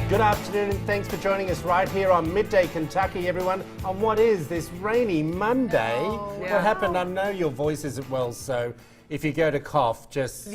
Good afternoon and thanks for joining us right here on Midday, Kentucky, everyone, on what is this rainy Monday. What happened? I know your voice isn't well, so if you go to cough, just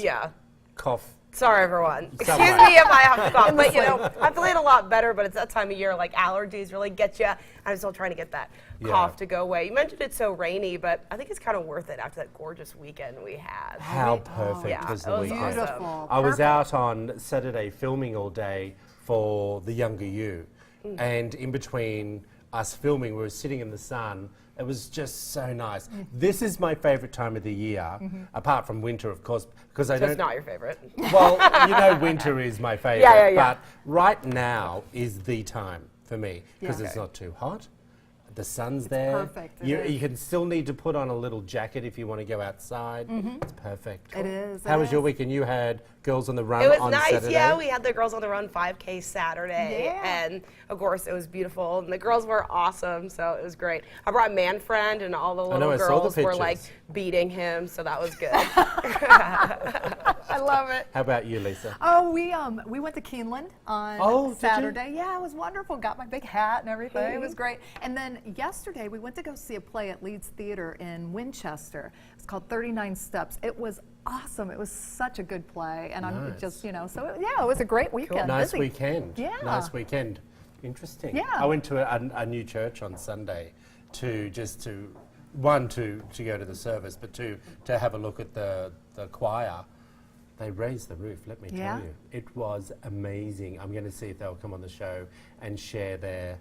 cough. Sorry, everyone. Excuse me if I have to cough, but you know, I'm feeling a lot better, but it's that time of year, like allergies really get you. I'm still trying to get that cough to go away. You mentioned it's so rainy, but I think it's kind of worth it after that gorgeous weekend we had. How perfect was the weekend? Beautiful. I was out on Saturday filming all day for The Younger You, and in between us filming, we were sitting in the sun. It was just so nice. This is my favourite time of the year, apart from winter, of course, because I don't. It's not your favorite. Well, you know, winter is my favourite, but right now is the time for me because it's not too hot. The sun's there. Perfect. You can still need to put on a little jacket if you want to go outside. It's perfect. It is. How was your weekend? You had Girls on the Run It was on nice, Saturday? yeah. We had the Girls on the Run 5K Saturday, and of course it was beautiful, and the girls were awesome, so it was great. I brought Manfriend, and all the little girls were like beating him, so that was good. I love it. How about you, Lisa? Oh, we went to Keeneland on Saturday. Did you? Yeah, it was wonderful. Got my big hat and everything. It was great. And then yesterday we went to go see a play at Leeds Theater in Winchester. It's called 39 Steps. It was awesome. It was such a good play, and I'm just, you know, so it was a great weekend. Cool. Nice Busy. weekend. Yeah. Nice weekend. Interesting. Yeah. I went to a new church on Sunday to go to the service, but to have a look at the choir. They raised the roof, let me tell you. It was amazing. I'm going to see if they'll come on the show and share their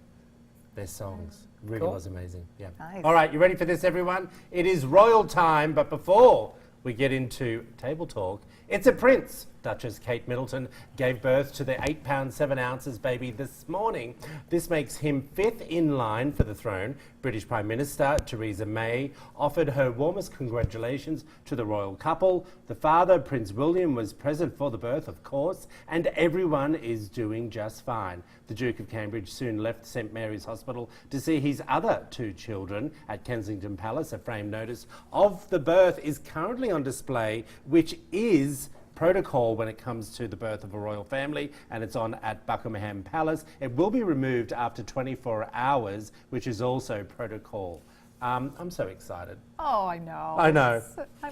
songs. Really was amazing. Yeah. Nice. All right, you ready for this, everyone? It is royal time, but before we get into table talk, it's a prince. Duchess Kate Middleton gave birth to the 8 pounds 7 ounces baby this morning. This makes him 5th in line for the throne. British Prime Minister Theresa May offered her warmest congratulations to the royal couple. The father, Prince William, was present for the birth, of course, and everyone is doing just fine. The Duke of Cambridge soon left St Mary's Hospital to see his other 2 children at Kensington Palace. A framed notice of the birth is currently on display, which is protocol when it comes to the birth of a royal family, and it's on at Buckingham Palace. It will be removed after 24 hours, which is also protocol. I'm so excited. Oh, I know.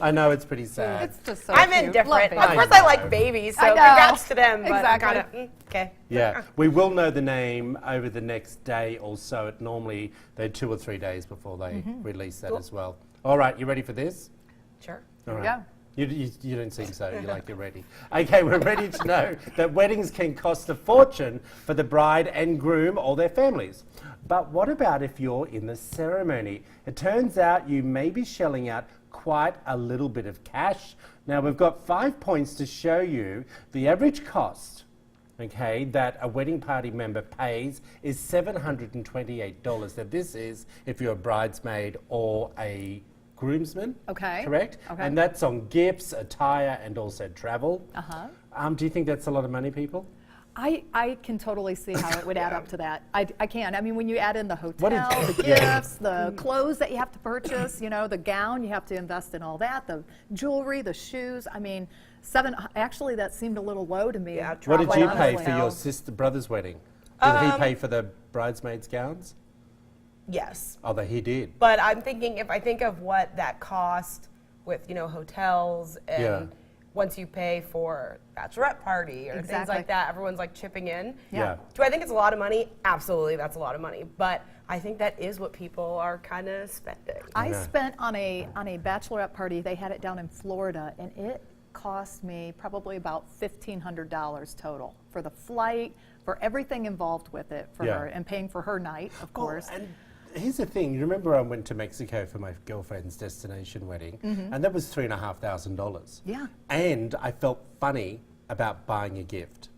I know it's pretty sad. It's just so I'm cute. indifferent. Love Of course, I like babies, so congrats to them. But Exactly. Okay. Yeah, we will know the name over the next day or so. Normally, they're 2 or 3 days before they release that as well. All right, you ready for this? Sure. All right. Yeah. You don't seem so. You're like you're ready. Okay, we're ready to know that weddings can cost a fortune for the bride and groom or their families. But what about if you're in the ceremony? It turns out you may be shelling out quite a little bit of cash. Now, we've got 5 points to show you. The average cost, okay, that a wedding party member pays is $728. Now, this is if you're a bridesmaid or a groomsman, correct? Okay. And that's on gifts, attire, and also travel. Do you think that's a lot of money, people? I can totally see how it would add up to that. I can. I mean, when you add in the hotel, What the gifts, the clothes that you have to purchase, you know, the gown, you have to invest in all that, the jewelry, the shoes. I mean, actually, that seemed a little low to me. Yeah, What did you pay honestly. for your brother's wedding? Did he pay for the bridesmaids' gowns? Yes. Oh, he did. But I'm thinking, if I think of what that cost with, you know, hotels and once you pay for bachelorette party or things like that, everyone's like chipping in. Yeah. Do I think it's a lot of money? Absolutely, that's a lot of money. But I think that is what people are kind of spending. I spent on a bachelorette party. They had it down in Florida, and it cost me probably about $1,500 total for the flight, for everything involved with it, for her, and paying for her night, of course. And here's the thing. You remember I went to Mexico for my girlfriend's destination wedding, and that was $3,500. Yeah. And I felt funny about buying a gift.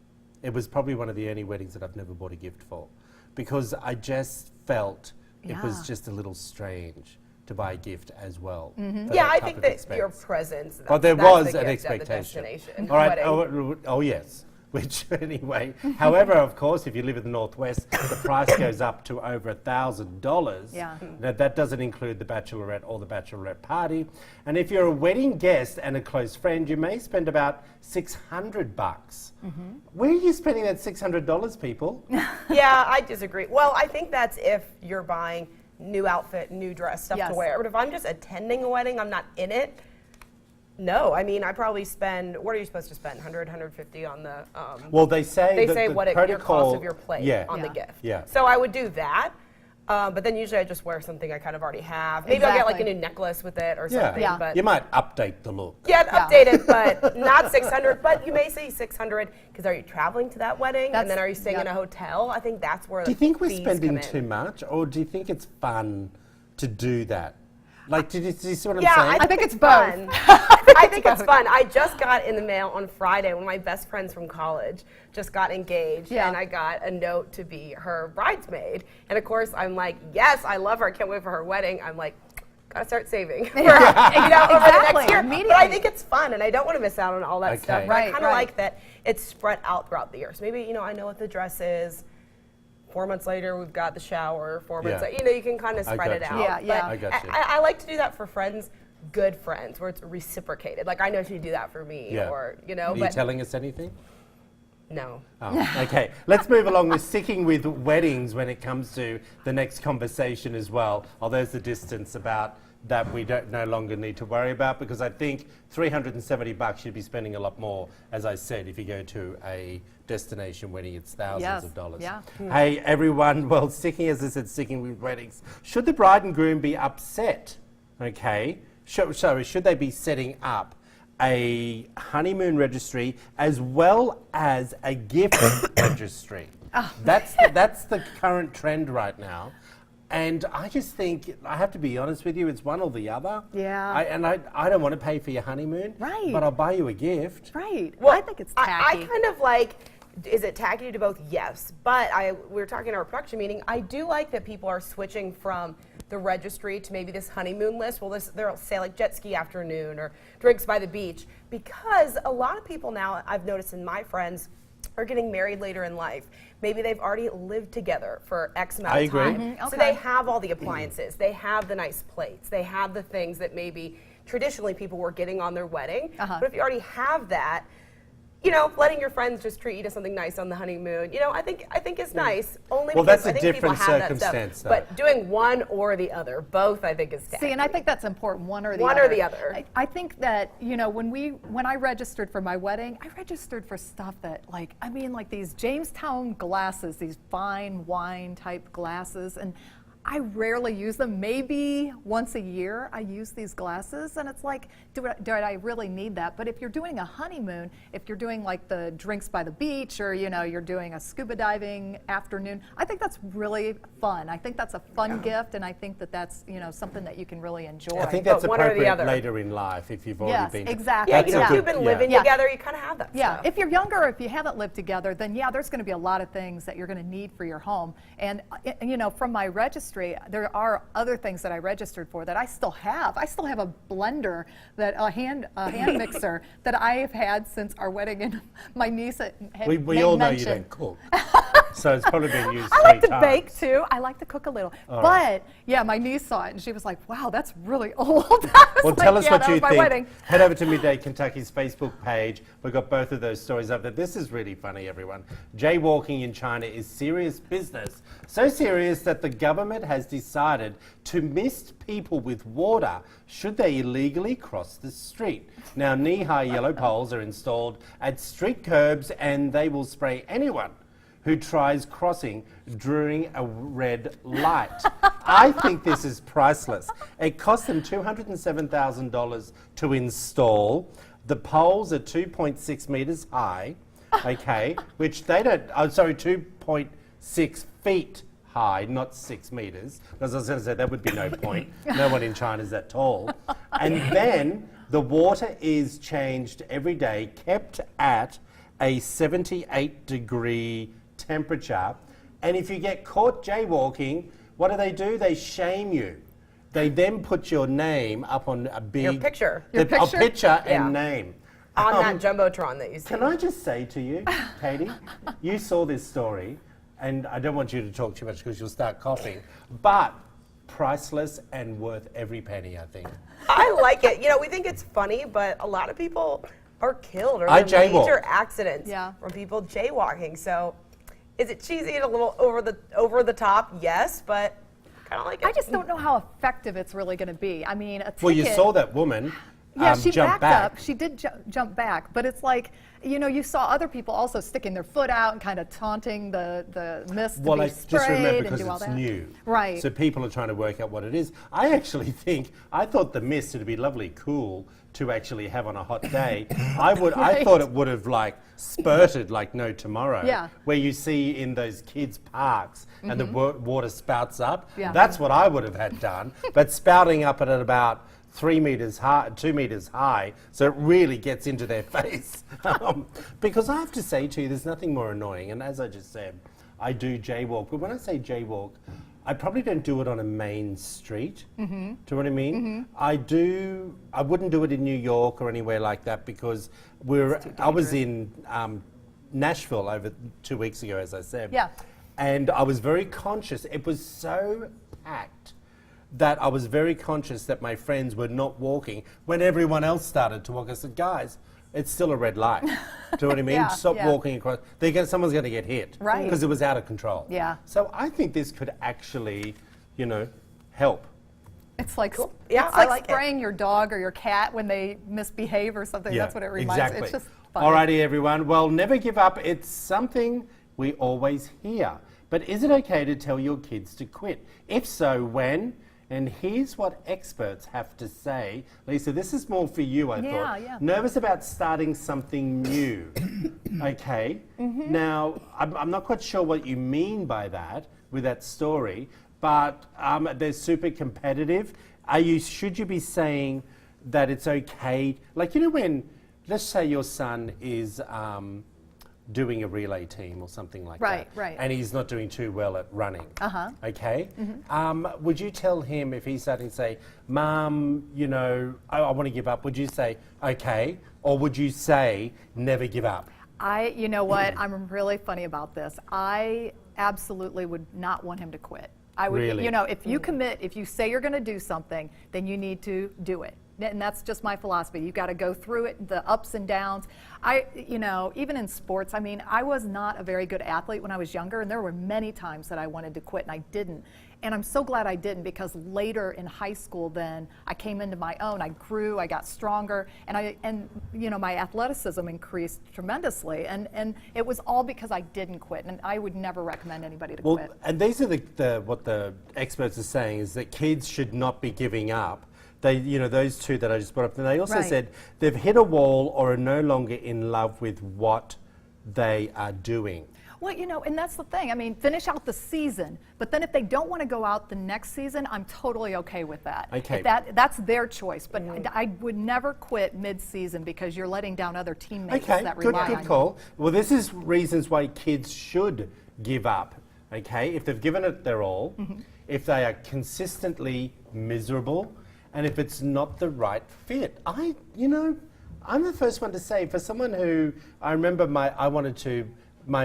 It was probably one of the only weddings that I've never bought a gift for, because I just felt it was just a little strange to buy a gift as well. Yeah, I think that your presence. But there that's was the an gift of the expectation. destination All right. wedding. Oh, yes. which anyway, however, of course, if you live in the Northwest, the price goes up to over $1,000. Yeah. Now, that doesn't include the bachelorette or the bachelorette party. And if you're a wedding guest and a close friend, you may spend about $600. Where are you spending that $600, people? Yeah, I disagree. Well, I think that's if you're buying new outfit, new dress, stuff to wear. But if I'm just attending a wedding, I'm not in it. No, I mean, I probably spend, what are you supposed to spend, 100, 150 on the... Well, they say what your cost of your plate on the gift. Yeah. So I would do that, but then usually I just wear something I kind of already have. Maybe I'll get like a new necklace with it or something. Yeah. But you might update the look. yeah, update it, but not 600. But you may say 600 because are you traveling to that wedding and then are you staying in a hotel? I think that's where. Do you think we're fees spending come in. too much, or do you think it's fun to do that? Like, do you see what I'm Yeah, saying? I think it's fun. both. I think it's fun. I just got in the mail on Friday. One of my best friends from college just got engaged, and I got a note to be her bridesmaid. And of course, I'm like, yes, I love her. I can't wait for her wedding. I'm like, gotta start saving for over the next year. But I think it's fun, and I don't want to miss out on all that stuff. But I kind of like that it's spread out throughout the year. So maybe I know what the dress is. 4 months later, we've got the shower. 4 months later, you can kind of spread it out. Yeah. I got you. I like to do that for friends, good friends, where it's reciprocated. Like, I know she'd do that for me, or, Are you telling us anything? No. Oh, okay. Let's move along with sticking with weddings when it comes to the next conversation as well. Oh, there's the distance about that we no longer need to worry about, because I think $370 you'd be spending a lot more, as I said, if you go to a destination wedding, it's thousands of dollars. Yeah. Hey, everyone, well, sticking with weddings. Should the bride and groom be upset? Okay. Should they be setting up a honeymoon registry as well as a gift registry? That's the current trend right now. And I just think, I have to be honest with you, it's one or the other. Yeah. I don't want to pay for your honeymoon. Right. But I'll buy you a gift. Right. Well, I think it's tacky. I kind of like, is it tacky to do both? Yes. But we were talking in our production meeting, I do like that people are switching from the registry to maybe this honeymoon list. Well, they'll say like jet ski afternoon or drinks by the beach, because a lot of people now, I've noticed in my friends, are getting married later in life. Maybe they've already lived together for X amount of time. Mm-hmm. So they have all the appliances, they have the nice plates, they have the things that maybe traditionally people were getting on their wedding. But if you already have that, letting your friends just treat you to something nice on the honeymoon, I think is nice. Only Well, because that's a I think different people have that circumstance, stuff. though. But doing one or the other, both I think is tacky. See, and I think that's important, one or the One other. or the other. I think that, when I registered for my wedding, I registered for stuff that, like these Jamestown glasses, these fine wine type glasses, and I rarely use them. Maybe once a year I use these glasses, and it's like, do I really need that? But if you're doing a honeymoon, if you're doing like the drinks by the beach, or you're doing a scuba diving afternoon, I think that's really fun. I think that's a fun gift, and I think that's something that you can really enjoy. I think that's But one or the appropriate other. later in life if you've already been. Exactly. Yeah, That's if a you've good- been living Yeah. together, you kind of have that Yeah, stuff. if you're younger, or if you haven't lived together, then there's going to be a lot of things that you're going to need for your home. And from my registry, there are other things that I registered for that I still have. I still have a blender, a hand mixer that I have had since our wedding, and my niece had We all know you mentioned. don't cook. So it's probably been used I like three to times. bake too. I like to cook a little. But yeah, my niece saw it and she was like, "Wow, that's really old." Well, tell us what that you was my think. wedding. Head over to Midday Kentucky's Facebook page. We've got both of those stories up there. This is really funny, everyone. Jaywalking in China is serious business. So serious that the government has decided to mist people with water should they illegally cross the street. Now, knee-high yellow poles are installed at street curbs, and they will spray anyone who tries crossing during a red light. I think this is priceless. It cost them $207,000 to install. The poles are 2.6 meters high, okay, which they don't, 2.6 feet high, not 6 meters. As I was going to say, that would be no point. No one in China is that tall. And then the water is changed every day, kept at a 78-degree temperature. And if you get caught jaywalking, what do? They shame you. They then put your name up on a big... Your picture. Your A picture? picture Yeah. and name. on that Jumbotron that you see. Can I just say to you, Katie, you saw this story, and I don't want you to talk too much because you'll start coughing, but priceless and worth every penny, I think. I like it. You know, we think it's funny, but a lot of people are killed or I in major jaywalk. accidents Yeah. from people jaywalking. So, is it cheesy and a little over the top? Yes, but kind of like it. I just don't know how effective it's really going to be. I mean, a ticket. Well, you saw that woman Yeah, she jump backed back. up. She did jump back, but it's like, you know, you saw other people also sticking their foot out and kind of taunting the mist Well, to I be just sprayed remember and because do all it's that. new. Right. So people are trying to work out what it is. I actually I thought the mist would be lovely cool to actually have on a hot day. I Right. thought it would have like spurted like no tomorrow. Yeah. Where you see in those kids' parks and the water spouts up. Yeah. That's what I would have had done. But spouting up at about 3 meters high, 2 meters high, so it really gets into their face. Because I have to say to you, there's nothing more annoying. And as I just said, I do jaywalk. But when I say jaywalk, I probably don't do it on a main street. Do you know what I mean? I wouldn't do it in New York or anywhere like that because I was in Nashville over 2 weeks ago, as I said. Yeah. And I was very conscious. It was so packed that I was very conscious that my friends were not walking when everyone else started to walk. I said, guys, it's still a red light. Do you know what I mean? Yeah, Stop yeah. walking across. Someone's going to get hit. Right. Because it was out of control. Yeah. So I think this could actually, you know, help. It's like, Yeah, it's I like like it. spraying your dog or your cat when they misbehave or something. That's what it reminds me. exactly. It's just fun. Alrighty, everyone. Well, never give up. It's something we always hear. But is it okay to tell your kids to quit? If so, when? And here's what experts have to say. Lisa, this is more for you, I thought. Yeah. Nervous about starting something new. Okay. Now, I'm not quite sure what you mean by that, with that story, but they're super competitive. Should you be saying that it's okay? Like, you know, when, let's say your son is doing a relay team or something like that. Right. And he's not doing too well at running. Okay? Would you tell him if he's starting to say, Mom, you know, I want to give up, would you say, okay? Or would you say, never give up? You know what? I'm really funny about this. I absolutely would not want him to quit. I would, Really? you know, if you commit, if you say you're going to do something, then you need to do it. And that's just my philosophy. You've got to go through it, the ups and downs. You know, even in sports, I mean, I was not a very good athlete when I was younger, and there were many times that I wanted to quit and I didn't. And I'm so glad I didn't, because later in high school then I came into my own. I grew, I got stronger, and you know, my athleticism increased tremendously. And it was all because I didn't quit, and I would never recommend anybody to Well, quit. and these are what the experts are saying, is that kids should not be giving up. They, you know, those two that I just brought up, and they also Right. said they've hit a wall or are no longer in love with what they are doing. Well, you know, and that's the thing. I mean, finish out the season, but then if they don't want to go out the next season, I'm totally okay with that. Okay. If that's their choice, but I would never quit mid-season because you're letting down other teammates Okay, that good rely on you. call. Well, this is reasons why kids should give up. Okay, if they've given it their all, if they are consistently miserable, and if it's not the right fit. You know, I'm the first one to say, for someone who, I remember my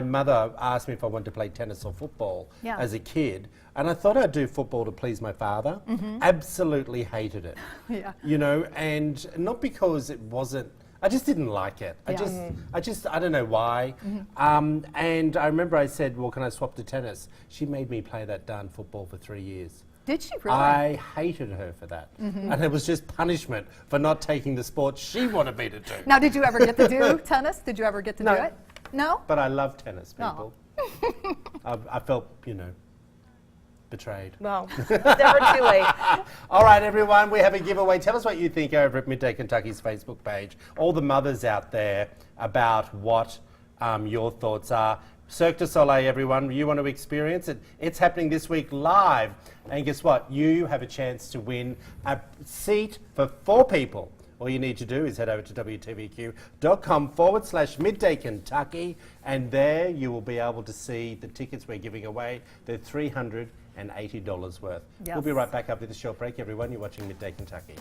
mother asked me if I wanted to play tennis or football Yeah. as a kid, and I thought I'd do football to please my father. Absolutely hated it. Yeah. You know, and not because it wasn't, I just didn't like it. I don't know why. And I remember I said, well, can I swap to tennis? She made me play that darn football for 3 years. Did she really? I hated her for that. And it was just punishment for not taking the sport she wanted me to do. Now, did you ever get to do tennis? Did you ever get to No. do it? No? But I love tennis, No. people. I felt, you know, betrayed. Well, it's never too late. All right, everyone, we have a giveaway. Tell us what you think over at Midday Kentucky's Facebook page. All the mothers out there, about what your thoughts are. Cirque du Soleil, everyone, you want to experience it? It's happening this week live. And guess what? You have a chance to win a seat for 4 people. All you need to do is head over to WTVQ.com/Midday Kentucky, and there you will be able to see the tickets we're giving away. They're $380 worth. Yes. We'll be right back after this short break, everyone. You're watching Midday Kentucky.